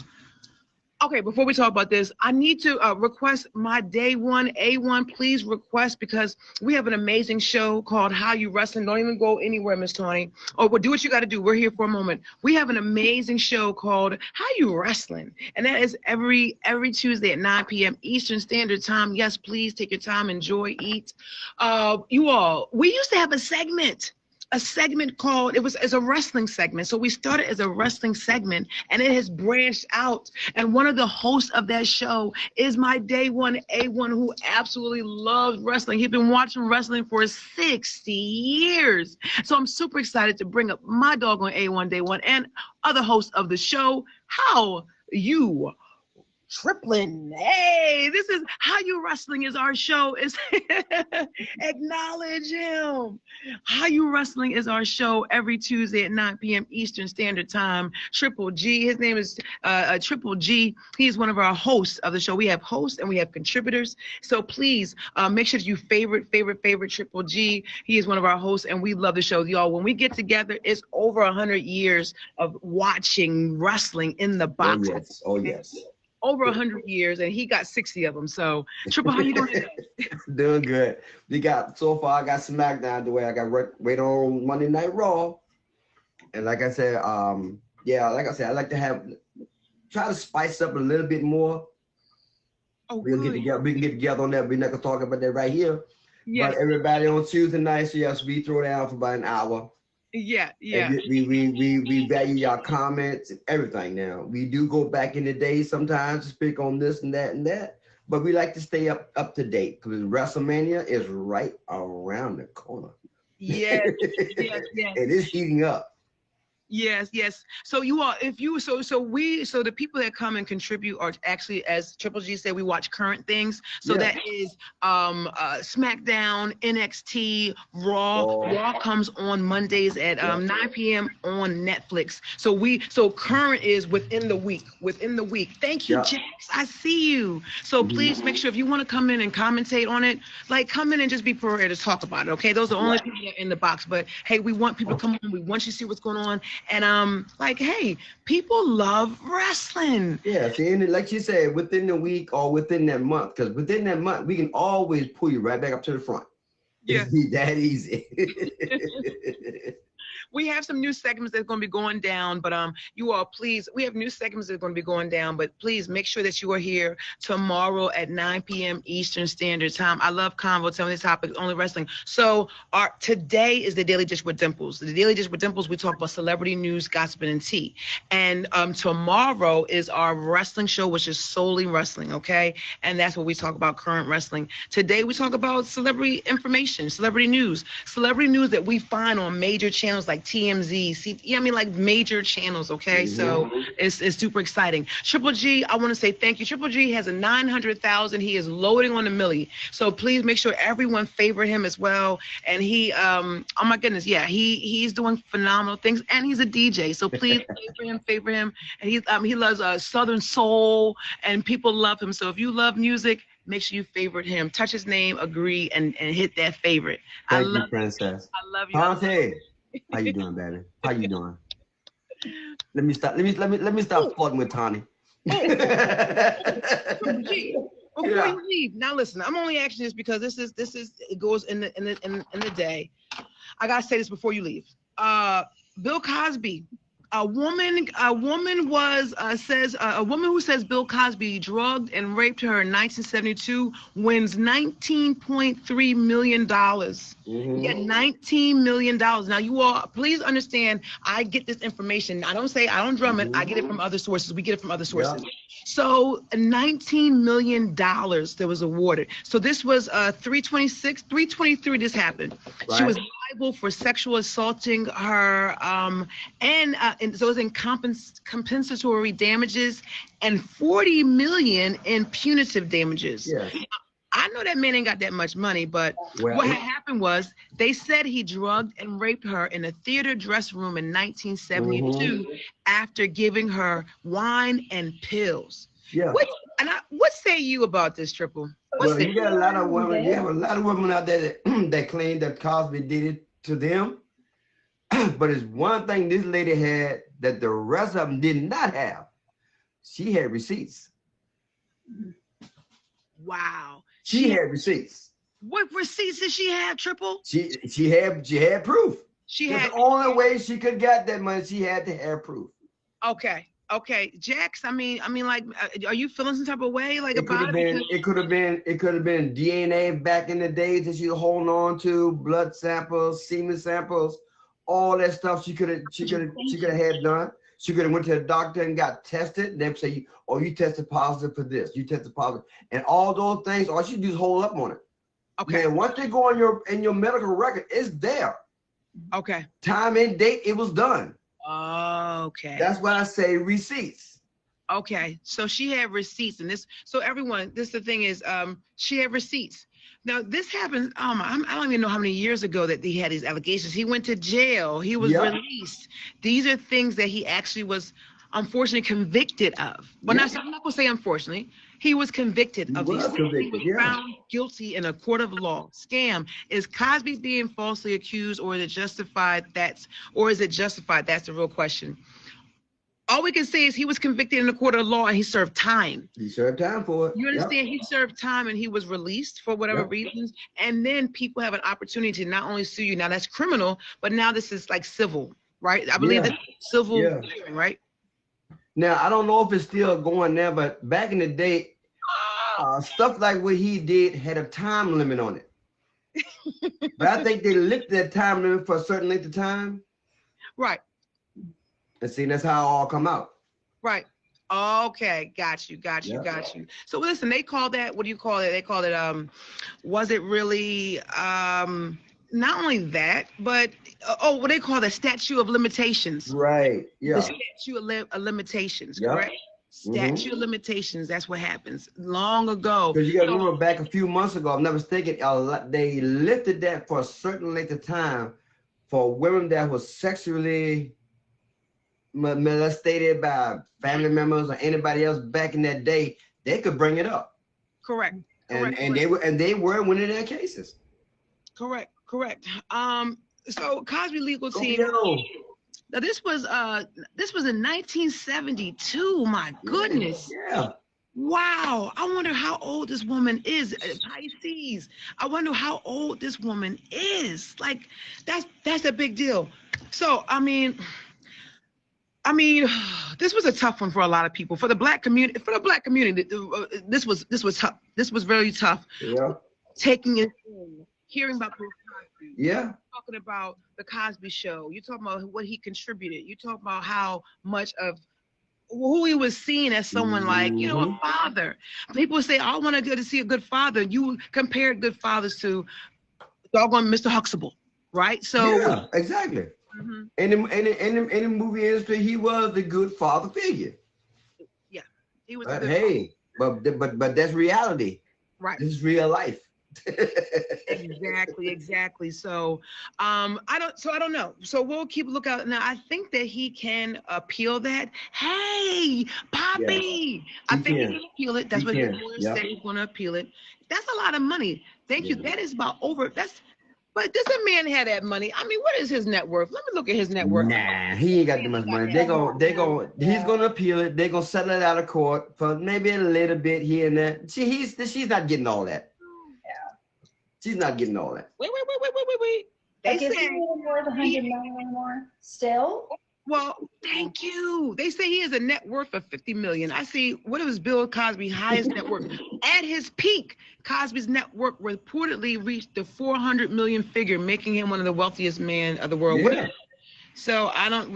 Okay, before we talk about this, I need to request my day one, A1, please request, because we have an amazing show called How You Wrestling. Don't even go anywhere, Miss Tawny. Oh, well, do what you got to do. We're here for a moment. We have an amazing show called How You Wrestling, and that is every Tuesday at 9 p.m. Eastern Standard Time. Yes, please take your time, enjoy, eat. You all, we used to have a segment called, it's a wrestling segment. So we started as a wrestling segment, and it has branched out. And one of the hosts of that show is my day one A1, who absolutely loves wrestling. He's been watching wrestling for 60 years. So I'm super excited to bring up my doggone A1 day one and other hosts of the show. How you Triplin. Hey, this is How You Wrestling is our show. Is acknowledge him. How You Wrestling is our show every Tuesday at 9 p.m. Eastern Standard Time. Triple G, his name is Triple G. He's one of our hosts of the show. We have hosts and we have contributors. So please make sure that you favorite Triple G. He is one of our hosts, and we love the show, y'all. When we get together, it's over 100 years of watching wrestling in the box. Oh, yes. Oh, yes. Over 100 years, and he got 60 of them. So, Triple, how you doing today? Doing good. So far, I got SmackDown the way I got wait on Monday Night Raw. And like I said, I like to try to spice up a little bit more. Oh, we can get together on that. We're not going to talk about that right here. Yes. But everybody on Tuesday nights, yes, we throw down for about an hour. Yeah. And we value your comments and everything. Now we do go back in the day sometimes to speak on this and that, but we like to stay up to date because WrestleMania is right around the corner. Yes. It is heating up. Yes. So you all, so the people that come and contribute are actually, as Triple G said, we watch current things. So that is SmackDown, NXT, Raw. Raw comes on Mondays at 9 p.m. on Netflix. So current is within the week. Thank you, Jax. I see you. So please make sure if you want to come in and commentate on it, like come in and just be prepared to talk about it. Okay, those are the only people that are in the box. But hey, we want people to come on. We want you to see what's going on. And hey, people love wrestling. Yeah, see, and like you said, within the week or within that month, because within that month we can always pull you right back up to the front. Yeah, it's that easy. We have some new segments that's going to be going down, but you all please, we have new segments that are going to be going down, but please make sure that you are here tomorrow at 9 p.m. Eastern Standard Time. I love Convo. Tell me the topic, only wrestling. So today is the Daily Dish with Dimples. The Daily Dish with Dimples, we talk about celebrity news, gossip, and tea. And tomorrow is our wrestling show, which is solely wrestling, okay? And that's what we talk about, current wrestling. Today we talk about celebrity information, celebrity news that we find on major channels like TMZ, like major channels, okay? So it's super exciting. Triple G, I want to say thank you. Triple G has a 900,000. He is loading on the milli. So please make sure everyone favorite him as well. And he, oh my goodness, he's doing phenomenal things, and he's a DJ. So please favor him. And he loves Southern soul, and people love him. So if you love music, make sure you favorite him. Touch his name, agree, and hit that favorite. Thank you, Princess. I love you. Ponte. How you doing, baby? How you doing? Let me stop flirting with Tony. Before you leave, now listen. I'm only asking this because this is it goes in the day. I gotta say this before you leave. Bill Cosby. A woman who says Bill Cosby drugged and raped her in 1972 wins $19.3 million. Yeah, $19 million. Now you all, please understand, I get this information. I don't drum it. I get it from other sources. We get it from other sources. Yeah. So $19 million that was awarded. So this was 323 this happened. Right. She was liable for sexual assaulting her and so it was in compensatory damages and $40 million in punitive damages. Yeah. I know that man ain't got that much money, but what had happened was they said he drugged and raped her in a theater dressing room in 1972 after giving her wine and pills. Yeah. What say you about this, Triple? You got a lot of women. You have a lot of women out there that claim that Cosby did it to them. But it's one thing this lady had that the rest of them did not have. She had receipts. Wow. She had receipts. What receipts did she have, Triple? She had proof. She That's had. the only way she could get that money. She had to have proof. Okay. Jax, I mean, like, are you feeling some type of way, like, It could about have been. Because- It could have been DNA back in the days that she was holding on to, blood samples, semen samples, all that stuff. She could have had done. She could have went to the doctor and got tested. They say, "Oh, you tested positive for this. You tested positive," and all those things. All she do is hold up on it. Okay. Man, once they go on your medical record, it's there. Okay. Time and date. It was done. Okay. That's why I say receipts. Okay, so she had receipts, and this. So everyone, the thing is, she had receipts. Now this happened. I don't even know how many years ago that he had these allegations. He went to jail. He was released. These are things that he actually was, unfortunately, convicted of. But I'm not gonna say unfortunately. He was convicted of these things. He was found guilty in a court of law. Scam. Is Cosby being falsely accused, or is it justified? That's the real question. All we can say is he was convicted in a court of law and he served time. He served time for it. You understand? He served time and he was released for whatever reasons. And then people have an opportunity to not only sue you. Now that's criminal, but now this is like civil, right? I believe that's civil hearing, right? Now, I don't know if it's still going there, but back in the day, stuff like what he did had a time limit on it. But I think they lifted that time limit for a certain length of time. Right. And see, that's how it all come out. Right. Okay. Got you. So listen, they call that, what do you call it? They call it, was it really, not only that, but, what they call the statute of limitations. Right. Yeah. The statute of limitations, correct? Statute of limitations, that's what happens. Long ago. Because you got to remember back a few months ago, I'm never mistaken, they lifted that for a certain length of time for women that was sexually molested by family members or anybody else back in that day. They could bring it up. Correct. And they were winning their cases. Correct. So Cosby legal team. Now this was in 1972. My goodness. Yeah. Wow. I wonder how old this woman is. Pisces. I wonder how old this woman is. Like that's a big deal. So I mean, this was a tough one for a lot of people. For the black community, this was tough. This was very tough. Yeah. Taking it in, hearing about Bill Cosby. Yeah. Talking about the Cosby Show. You talking about what he contributed. You talking about how much of who he was seen as someone like, a father. People say, I want to go to see a good father. You compared good fathers to doggone Mr. Huxtable, right? So yeah, exactly. In the movie industry, he was the good father figure. Yeah, he was. But hey, but that's reality. Right. This is real life. Exactly. So, I don't know. So we'll keep a lookout. Now, I think that he can appeal that. Hey, Poppy, I think he can appeal it. That's what the lawyer said he's going to appeal it. That's a lot of money. Thank you. That is about over. But does a man have that money? I mean, what is his net worth? Let me look at his net worth. Nah, he ain't got that much money. He's gonna appeal it. They're gonna settle it out of court for maybe a little bit here and there. She's not getting all that. Yeah. She's not getting all that. Wait. They say worth $100 million anymore still. Well, thank you. They say he has a net worth of $50 million. I see. What was Bill Cosby's highest net worth? At his peak, Cosby's net worth reportedly reached the 400 million figure, making him one of the wealthiest men of the world. Yeah. So I don't.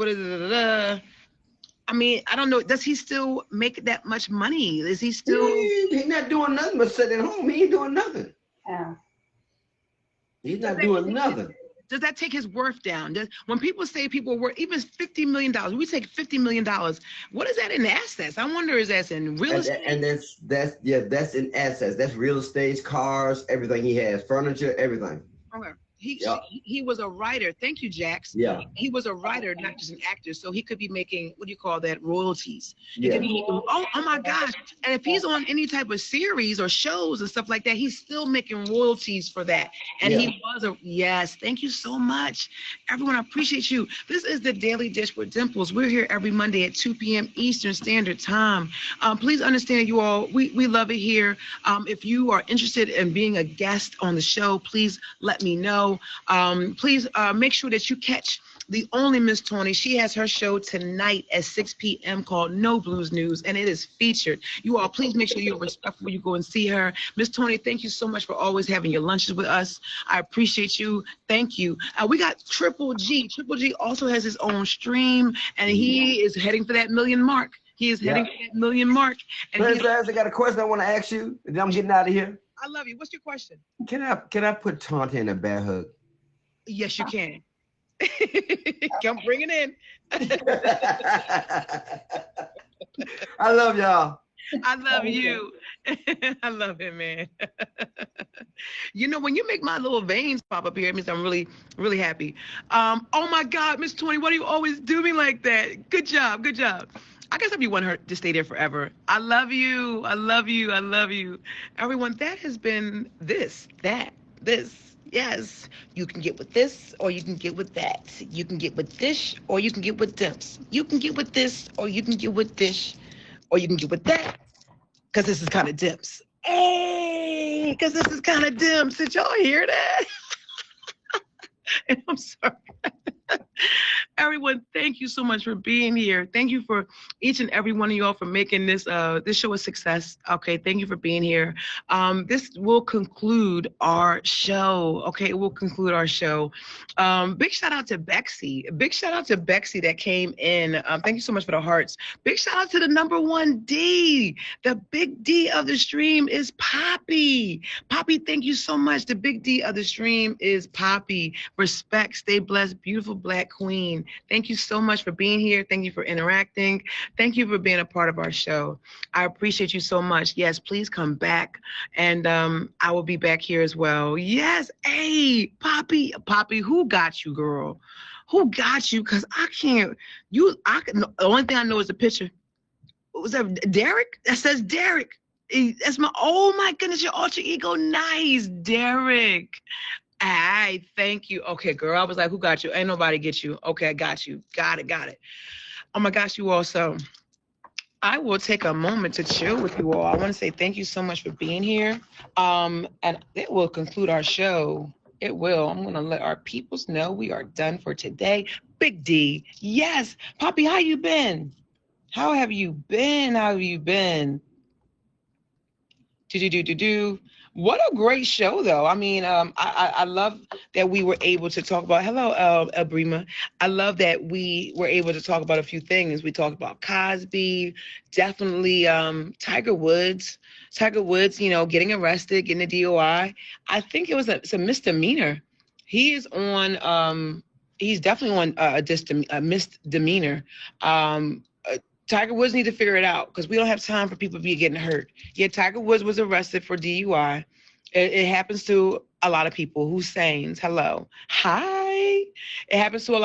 I mean, I don't know. Does he still make that much money? Is he still? He's not doing nothing but sitting at home. He ain't doing nothing. Yeah. He's not doing nothing. Does that take his worth down? When people say people are worth even $50 million, we take $50 million. What is that in assets? I wonder, is that in real estate? And that's in assets. That's real estate, cars, everything he has, furniture, everything. Okay. He was a writer. Thank you, Jax. Yeah. He was a writer, not just an actor. So he could be making, what do you call that, royalties. He Yeah. could be making, oh my gosh. And if he's on any type of series or shows and stuff like that, he's still making royalties for that. And Yeah. he was yes, thank you so much. Everyone, I appreciate you. This is the Daily Dish with Dimples. We're here every Monday at 2 p.m. Eastern Standard Time. Please understand, you all, we love it here. If you are interested in being a guest on the show, please let me know. Please make sure that you catch the only Miss Tony. She has her show tonight at 6 p.m. called No Blues News, and it is featured. You all, please make sure you're respectful when you go and see her. Miss Tony, thank you so much for always having your lunches with us. I appreciate you. Thank you. We got Triple G. Triple G also has his own stream, and he is heading for that 1 million mark. He is heading for that 1 million mark. And Princess, I got a question I want to ask you, and then I'm getting out of here. I love you. What's your question? Can I put Tonta in a bear hug? Yes, you can. Come bring it in. I love y'all. I love you. I love him, man. You know, when you make my little veins pop up here, it means I'm really, really happy. Oh my God, Miss Tony, why do you always do me like that? Good job, good job. I guess if you want her to stay there forever. I love you. I love you. I love you. Everyone, that has been this. Yes, you can get with this or you can get with that. You can get with dish or you can get with dimps. You can get with this or you can get with dish or you can get with that. Because this is kind of dimps. Hey, because this is kind of dimps. Did y'all hear that? And I'm sorry. Everyone, thank you so much for being here. Thank you for each and every one of y'all for making this show a success. Okay, thank you for being here. This will conclude our show. Okay, it will conclude our show. Big shout out to Bexy. Big shout out to Bexy that came in. Thank you so much for the hearts. Big shout out to the number 1 D. The big D of the stream is Poppy. Poppy, thank you so much. The big D of the stream is Poppy. Respect, stay blessed, beautiful Black queen. Thank you so much for being here. Thank you for interacting. Thank you for being a part of our show. I appreciate you so much. Yes, please come back, and I will be back here as well. Yes, hey, Poppy, who got you, girl? Who got you? Because I can't. The only thing I know is the picture. What was that? Derek? That says Derek. That's oh my goodness, your alter ego. Nice, Derek. I thank you. Okay, girl. I was like, who got you? Ain't nobody get you. Okay, I got you. Got it. Oh my gosh, you all. So I will take a moment to chill with you all. I want to say thank you so much for being here. And it will conclude our show. It will. I'm going to let our peoples know we are done for today. Big D. Yes. Poppy, how you been? How have you been? What a great show, though. I mean, I love that we were able to talk about, hello, Elbrima. I love that we were able to talk about a few things. We talked about Cosby, definitely Tiger Woods, getting arrested, getting a DOI. I think it's a misdemeanor. He is on, he's definitely on a misdemeanor. Tiger Woods need to figure it out because we don't have time for people to be getting hurt. Yeah, Tiger Woods was arrested for DUI. It happens to a lot of people. Hussein's, hello. Hi. It happens to a lot